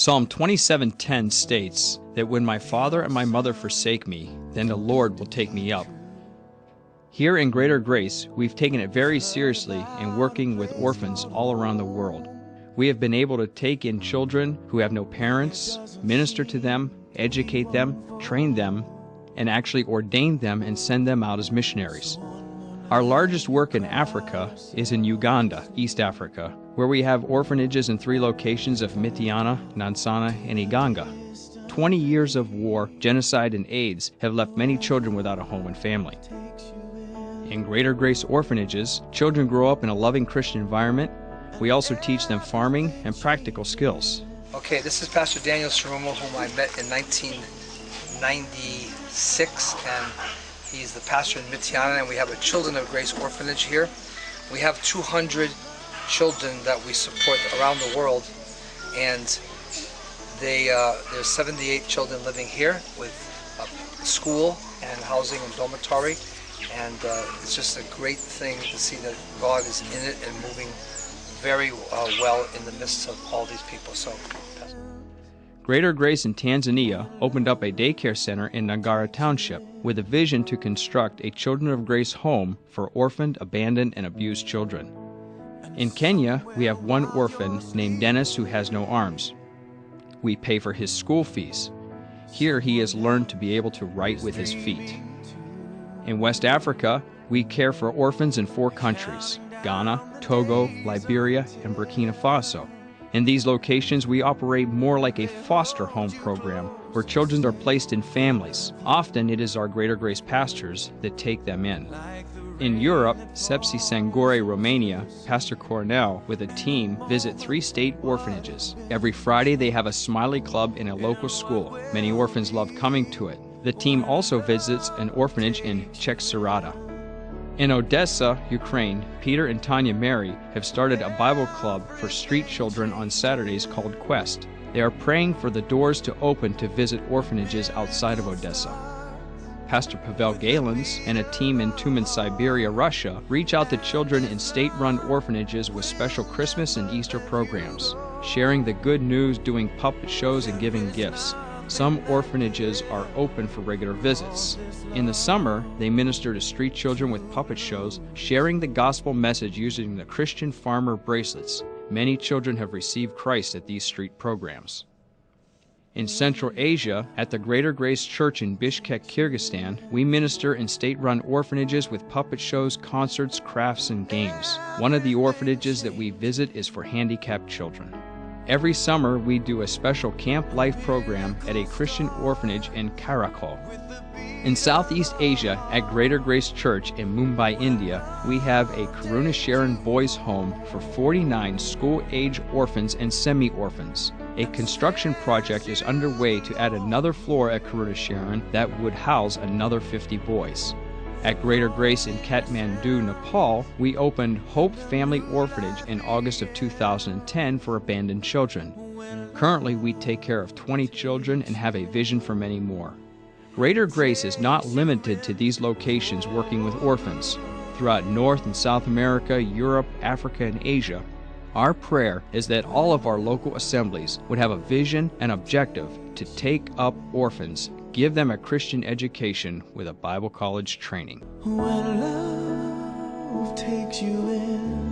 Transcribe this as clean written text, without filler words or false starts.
Psalm 27:10 states that when my father and my mother forsake me, then the Lord will take me up. Here in Greater Grace, we've taken it very seriously in working with orphans all around the world. We have been able to take in children who have no parents, minister to them, educate them, train them, and actually ordain them and send them out as missionaries. Our largest work in Africa is in Uganda, East Africa, where we have orphanages in 3 locations of Mityana, Nansana, and Iganga. 20 years of war, genocide, and AIDS have left many children without a home and family. In Greater Grace orphanages, children grow up in a loving Christian environment. We also teach them farming and practical skills. Okay, this is Pastor Daniel Sharumo, whom I met in 1996, and he's the pastor in Mityana, and we have a Children of Grace orphanage here. We have 200 children that we support around the world, and there's 78 children living here with a school and housing and dormitory, and it's just a great thing to see that God is in it and moving very well in the midst of all these people. So. Greater Grace in Tanzania opened up a daycare center in Ngara Township with a vision to construct a Children of Grace home for orphaned, abandoned, and abused children. In Kenya, we have one orphan named Dennis who has no arms. We pay for his school fees. Here he has learned to be able to write with his feet. In West Africa, we care for orphans in 4 countries: Ghana, Togo, Liberia, and Burkina Faso. In these locations, we operate more like a foster home program where children are placed in families. Often it is our Greater Grace pastors that take them in. In Europe, Sepsi Sangore, Romania, Pastor Cornell with a team visit 3 state orphanages. Every Friday they have a Smiley Club in a local school. Many orphans love coming to it. The team also visits an orphanage in Czechsrada. In Odessa, Ukraine, Peter and Tanya Mary have started a Bible club for street children on Saturdays called Quest. They are praying for the doors to open to visit orphanages outside of Odessa. Pastor Pavel Galens and a team in Tumen, Siberia, Russia, reach out to children in state-run orphanages with special Christmas and Easter programs, sharing the good news, doing puppet shows, and giving gifts. Some orphanages are open for regular visits. In the summer, they minister to street children with puppet shows, sharing the gospel message using the Christian farmer bracelets. Many children have received Christ at these street programs. In Central Asia, at the Greater Grace Church in Bishkek, Kyrgyzstan, we minister in state-run orphanages with puppet shows, concerts, crafts, and games. One of the orphanages that we visit is for handicapped children. Every summer, we do a special Camp Life program at a Christian orphanage in Karakol. In Southeast Asia, at Greater Grace Church in Mumbai, India, we have a Karuna Sharon Boys Home for 49 school-age orphans and semi-orphans. A construction project is underway to add another floor at Karuna Sharon that would house another 50 boys. At Greater Grace in Kathmandu, Nepal, we opened Hope Family Orphanage in August of 2010 for abandoned children. Currently, we take care of 20 children and have a vision for many more. Greater Grace is not limited to these locations working with orphans. Throughout North and South America, Europe, Africa, and Asia, our prayer is that all of our local assemblies would have a vision and objective to take up orphans, give them a Christian education with a Bible college training. When love takes you in